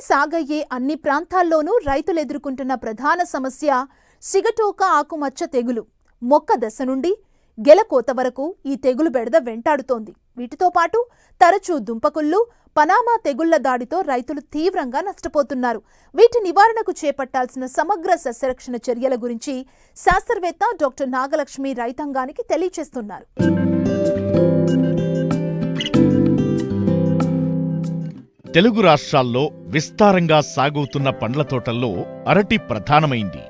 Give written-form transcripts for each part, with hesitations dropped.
సాగయ్యే అన్ని ప్రాంతాల్లోనూ రైతులు ఎదుర్కొంటున్న ప్రధాన సమస్య సిగటోక ఆకుమచ్చ తెగులు. మొక్క దశ నుండి గెలకోత వరకు ఈ తెగులు బెడద వెంటాడుతోంది. వీటితో పాటు తరచూ దుంపకుళ్ళు, పనామా తెగుళ్ల దాడితో రైతులు తీవ్రంగా నష్టపోతున్నారు. వీటి నివారణకు చేపట్టాల్సిన సమగ్ర సస్యరక్షణ చర్యల గురించి శాస్త్రవేత్త డాక్టర్ నాగలక్ష్మి రైతాంగానికి తెలియజేస్తున్నారు. తెలుగు రాష్ట్రాల్లో విస్తారంగా సాగుతున్న పండ్ల తోటల్లో అరటి ప్రధానమైంది.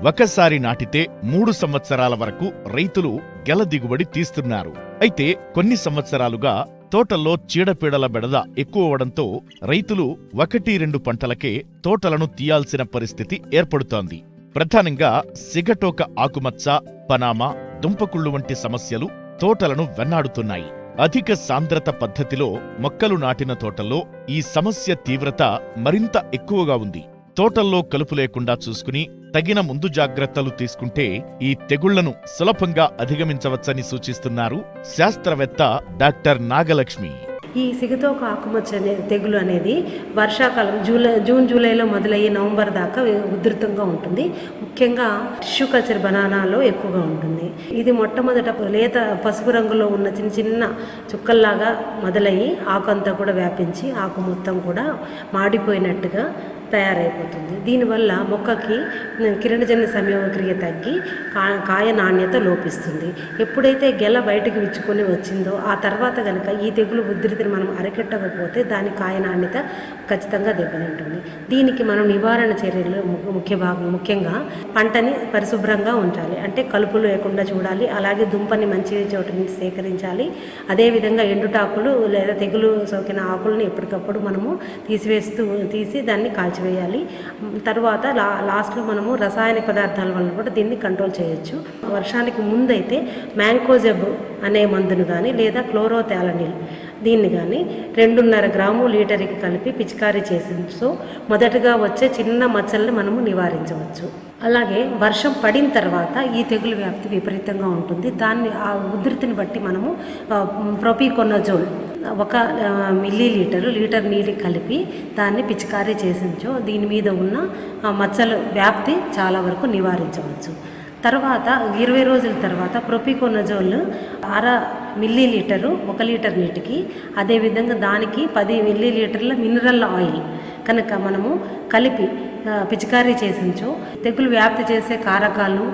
ఒకసారి నాటితే 3 సంవత్సరాల వరకు రైతులు గెల దిగుబడి తీస్తున్నారు. అయితే కొన్ని సంవత్సరాలుగా తోటల్లో చీడపీడల బెడద ఎక్కువవడంతో రైతులు 1-2 పంటలకే తోటలను తీయాల్సిన పరిస్థితి ఏర్పడుతోంది. ప్రధానంగా సిగటోక ఆకుమచ్చ, పనామా, దుంపకుళ్ళు వంటి సమస్యలు తోటలను వెన్నాడుతున్నాయి. అధిక సాంద్రత పద్ధతిలో మొక్కలు నాటిన తోటల్లో ఈ సమస్య తీవ్రత మరింత ఎక్కువగా ఉంది. తోటల్లో కలుపు లేకుండా చూసుకుని తగిన ముందు జాగ్రత్తలు తీసుకుంటే ఈ తెగుళ్లను సులభంగా అధిగమించవచ్చని సూచిస్తున్నారు శాస్త్రవేత్త డాక్టర్ నాగలక్ష్మి. ఈ సిగటోక ఆకుమచ్చ తెగులు అనేది వర్షాకాలం జూన్ జూలైలో మొదలయ్యి నవంబర్ దాకా ఉధృతంగా ఉంటుంది. ముఖ్యంగా టిష్యూ కల్చర్ బనానాలో ఎక్కువగా ఉంటుంది. ఇది మొట్టమొదట లేత పసుపు రంగులో ఉన్న చిన్న చిన్న చుక్కల్లాగా మొదలయ్యి ఆకు అంతా కూడా వ్యాపించి ఆకు మొత్తం కూడా మాడిపోయినట్టుగా తయారైపోతుంది. దీనివల్ల మొక్కకి కిరణజన్య సంయోగక్రియ తగ్గి కాయ నాణ్యత లోపిస్తుంది. ఎప్పుడైతే గెల బయటకు విచ్చుకొని వచ్చిందో ఆ తర్వాత కనుక ఈ తెగులు ఉధృతిని మనం అరికట్టకపోతే దాని కాయ నాణ్యత ఖచ్చితంగా దెబ్బతింటుంది. దీనికి మనం నివారణ చర్యలు ముఖ్యంగా పంటని పరిశుభ్రంగా ఉంచాలి. అంటే కలుపులు లేకుండా చూడాలి. అలాగే దుంపని మంచి చోట నుంచి సేకరించాలి. అదేవిధంగా ఎండుటాకులు లేదా తెగులు సోకిన ఆకులను ఎప్పటికప్పుడు మనము తీసి దాన్ని వేయాలి. తర్వాత లాస్ట్లో మనము రసాయనిక పదార్థాల వల్ల కూడా దీన్ని కంట్రోల్ చేయొచ్చు. వర్షానికి ముందైతే మ్యాంకోజెబ్ అనే మందును కానీ లేదా క్లోరోథాలనిల్ దీన్ని కానీ 2.5 గ్రాము లీటర్కి కలిపి పిచికారీ చేసి మొదటగా వచ్చే చిన్న మచ్చల్ని మనము నివారించవచ్చు. అలాగే వర్షం పడిన తర్వాత ఈ తెగులు వ్యాప్తి విపరీతంగా ఉంటుంది. దాన్ని ఆ ఉధృతిని బట్టి మనము ప్రొపికొనజోల్ 1 లీటర్ నీటికి కలిపి దాన్ని పిచికారీ చేసించో దీని మీద ఉన్న మచ్చల వ్యాప్తి చాలా వరకు నివారించవచ్చు. తర్వాత 20 రోజుల తర్వాత ప్రొపికొనజోల్ 1/2 మిల్లీలీటరు 1 లీటర్ నీటికి, అదేవిధంగా దానికి 10 మిల్లీలీటర్ల మినరల్ ఆయిల్ కనుక మనము కలిపి పిచికారీ చేసించో తెగులు వ్యాప్తి చేసే కారకాలు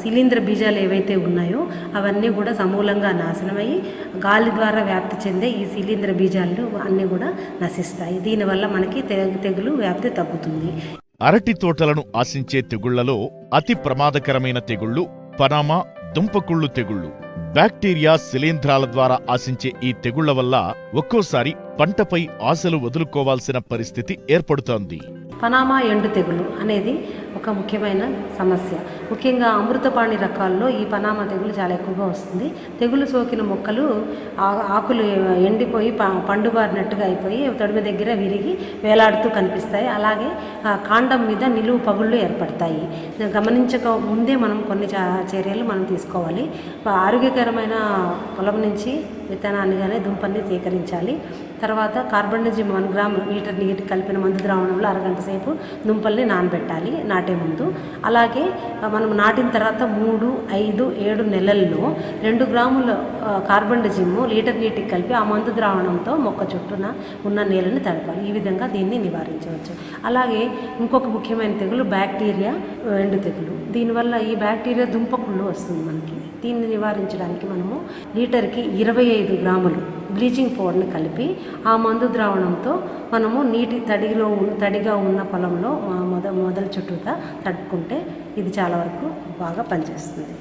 శిలీంద్ర బీజాలు ఏవైతే ఉన్నాయో అవన్నీ కూడా సమూలంగా నాశనమయ్యి గాలి ద్వారా వ్యాప్తి చెందే ఈ శిలీంద్ర బీజాలు అన్నీ కూడా నశిస్తాయి. దీనివల్ల మనకి తెగులు వ్యాప్తి తగ్గుతుంది. అరటి తోటలను ఆశించే తెగుళ్లలో అతి ప్రమాదకరమైన తెగుళ్లు పనామా, దుంపకుళ్ళు తెగుళ్లు. బ్యాక్టీరియా, శిలీంధ్రాల ద్వారా ఆశించే ఈ తెగుళ్ల వల్ల ఒక్కోసారి పంటపై ఆశలు వదులుకోవాల్సిన పరిస్థితి ఏర్పడుతోంది. పనామా ఎండు తెగులు అనేది ఒక ముఖ్యమైన సమస్య. ముఖ్యంగా అమృతపాణి రకాల్లో ఈ పనామా తెగులు చాలా ఎక్కువగా వస్తుంది. తెగులు సోకిన మొక్కలు ఆకులు ఎండిపోయి పండుబారినట్టుగా అయిపోయి తొడిమ దగ్గర విరిగి వేలాడుతూ కనిపిస్తాయి. అలాగే కాండం మీద నిలువు పగుళ్ళు ఏర్పడతాయి. గమనించక ముందే మనం కొన్ని చర్యలు మనం తీసుకోవాలి. ఆరోగ్యకరమైన పొలం నుంచి విత్తనాన్ని కానీ దుంపల్ని సేకరించాలి. తర్వాత కార్బన్డజిమ్ 1 గ్రామ్ లీటర్ నీటి కలిపిన మందు ద్రావణంలో అరగంట సేపు దుంపల్ని నానబెట్టాలి నాటే ముందు. అలాగే మనం నాటిన తర్వాత 3, 5, 7 నెలల్లో 2 గ్రాముల కార్బన్డజిమ్ లీటర్ నీటికి కలిపి ఆ మందు ద్రావణంతో మొక్క చుట్టూన ఉన్న నేలని తడపాలి. ఈ విధంగా దీన్ని నివారించవచ్చు. అలాగే ఇంకొక ముఖ్యమైన తెగులు బ్యాక్టీరియా ఎండు తెగులు. దీనివల్ల ఈ బ్యాక్టీరియా దుంపకుళ్ళు వస్తుంది మనకి. దీన్ని నివారించడానికి మనము లీటర్కి 25 గ్రాములు బ్లీచింగ్ పౌడర్ని కలిపి ఆ మందు ద్రావణంతో మనము నీటి తడిగా ఉన్న పొలంలో మొదల చుట్టూతా తడుపుకుంటే ఇది చాలా వరకు బాగా పనిచేస్తుంది.